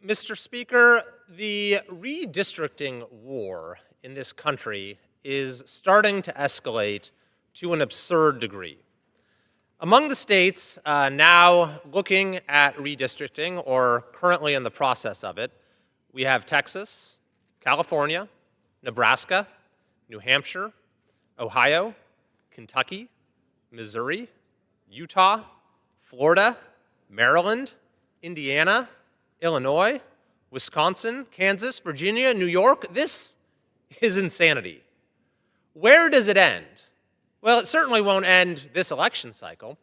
Mr. Speaker, the redistricting war in this country is starting to escalate to an absurd degree. Among the states now looking at redistricting or currently in the process of it, we have Texas, California, Nebraska, New Hampshire, Ohio, Kentucky, Missouri, Utah, Florida, Maryland, Indiana, Illinois, Wisconsin, Kansas, Virginia, New York. This is insanity. Where does it end? Well, it certainly won't end this election cycle.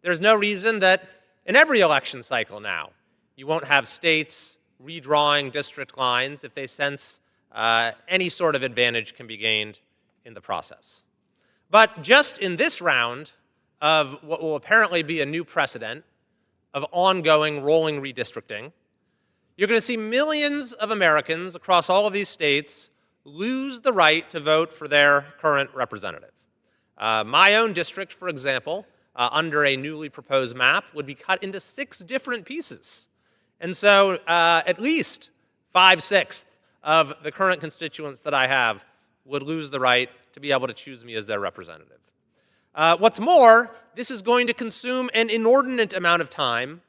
There's no reason that in every election cycle now, you won't have states redrawing district lines if they sense any sort of advantage can be gained in the process. But just in this round of what will apparently be a new precedent of ongoing rolling redistricting, you're going to see millions of Americans across all of these states lose the right to vote for their current representative. My own district, for example, under a newly proposed map, would be cut into 6 different pieces. And so at least 5/6 of the current constituents that I have would lose the right to be able to choose me as their representative. What's more, this is going to consume an inordinate amount of time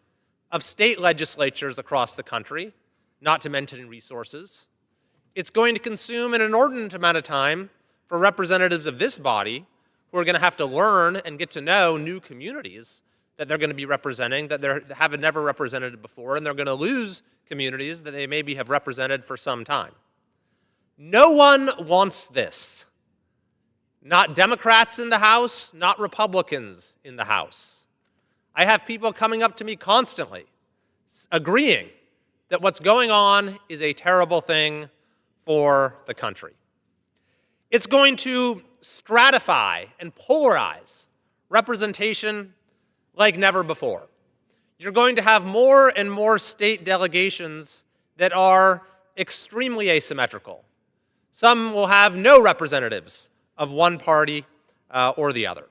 of state legislatures across the country, not to mention resources. It's going to consume an inordinate amount of time for representatives of this body who are going to have to learn and get to know new communities that they're going to be representing that they haven't never represented before, and they're going to lose communities that they maybe have represented for some time. No one wants this. Not Democrats in the House, not Republicans in the House. I have people coming up to me constantly agreeing that what's going on is a terrible thing for the country. It's going to stratify and polarize representation like never before. You're going to have more and more state delegations that are extremely asymmetrical. Some will have no representatives of one party or the other.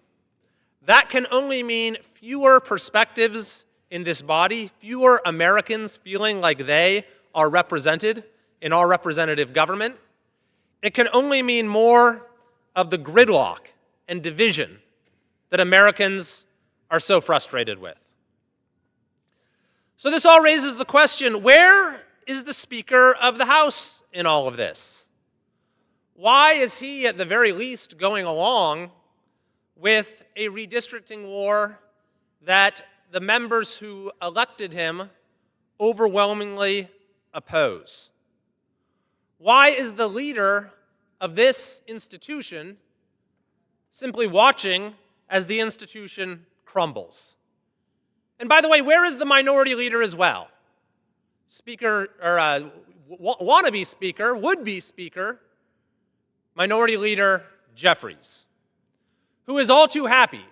That can only mean fewer perspectives in this body, fewer Americans feeling like they are represented in our representative government. It can only mean more of the gridlock and division that Americans are so frustrated with. So this all raises the question, where is the Speaker of the House in all of this? Why is he, at the very least, going along with a redistricting war that the members who elected him overwhelmingly oppose? Why is the leader of this institution simply watching as the institution crumbles? And by the way, where is the minority leader as well? Speaker, or wannabe speaker, would-be speaker, Minority Leader Jeffries, who is all too happy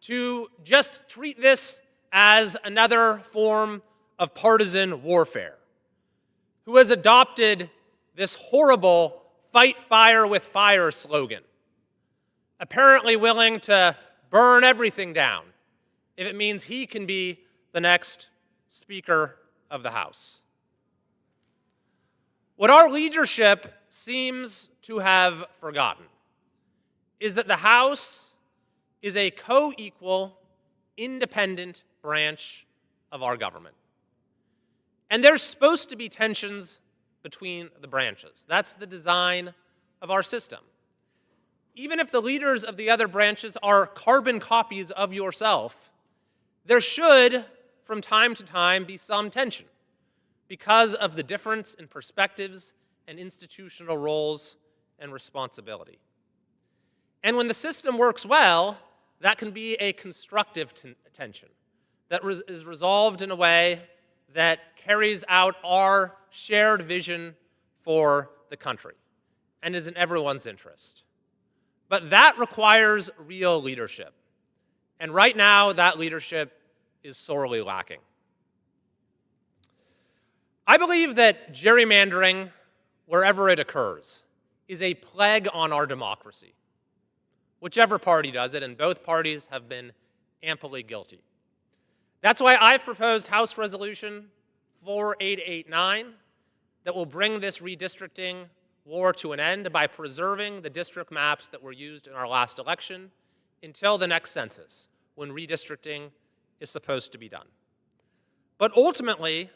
to just treat this as another form of partisan warfare, who has adopted this horrible fight fire with fire slogan, apparently willing to burn everything down if it means he can be the next Speaker of the House. What our leadership seems to have forgotten is that the House is a co-equal, independent branch of our government. And there's supposed to be tensions between the branches. That's the design of our system. Even if the leaders of the other branches are carbon copies of yourself, there should, from time to time, be some tension because of the difference in perspectives and institutional roles and responsibility. And when the system works well, that can be a constructive tension that is resolved in a way that carries out our shared vision for the country and is in everyone's interest. But that requires real leadership. And right now, that leadership is sorely lacking. I believe that gerrymandering, wherever it occurs, is a plague on our democracy. Whichever party does it, and both parties have been amply guilty. That's why I've proposed House Resolution 4889 that will bring this redistricting war to an end by preserving the district maps that were used in our last election until the next census, when redistricting is supposed to be done. But ultimately,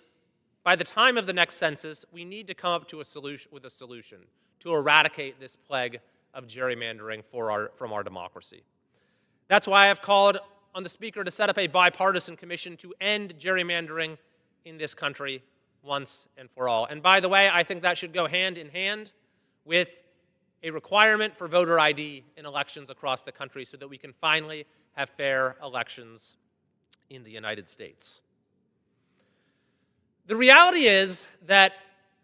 by the time of the next census, we need to come up to a solution to eradicate this plague of gerrymandering from our democracy. That's why I've called on the Speaker to set up a bipartisan commission to end gerrymandering in this country once and for all. And by the way, I think that should go hand in hand with a requirement for voter ID in elections across the country so that we can finally have fair elections in the United States. The reality is that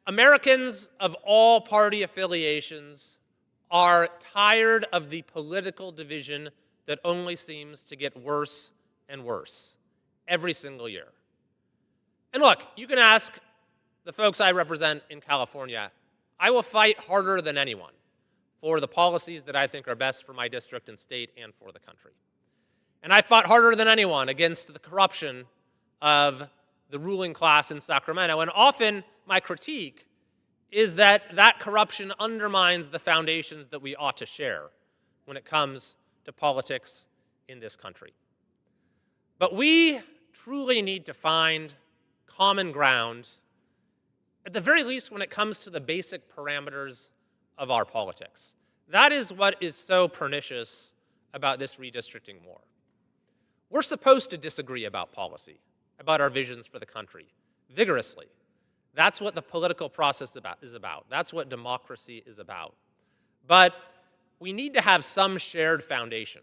Americans of all party affiliations are tired of the political division that only seems to get worse and worse every single year. And look, you can ask the folks I represent in California. I will fight harder than anyone for the policies that I think are best for my district and state and for the country. And I fought harder than anyone against the corruption of the ruling class in Sacramento. And often my critique is that that corruption undermines the foundations that we ought to share when it comes to politics in this country. But we truly need to find common ground, at the very least when it comes to the basic parameters of our politics. That is what is so pernicious about this redistricting war. We're supposed to disagree about policy, about our visions for the country, vigorously. That's what the political process is about. That's what democracy is about. But we need to have some shared foundation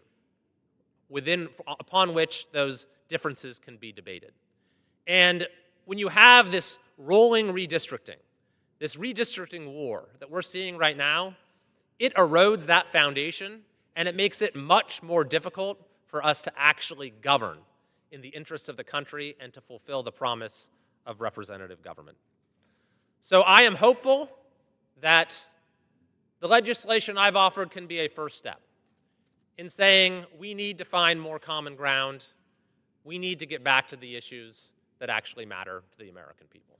upon which those differences can be debated. And when you have this rolling redistricting, this redistricting war that we're seeing right now, it erodes that foundation and it makes it much more difficult for us to actually govern in the interests of the country and to fulfill the promise of representative government. So I am hopeful that the legislation I've offered can be a first step in saying we need to find more common ground. We need to get back to the issues that actually matter to the American people.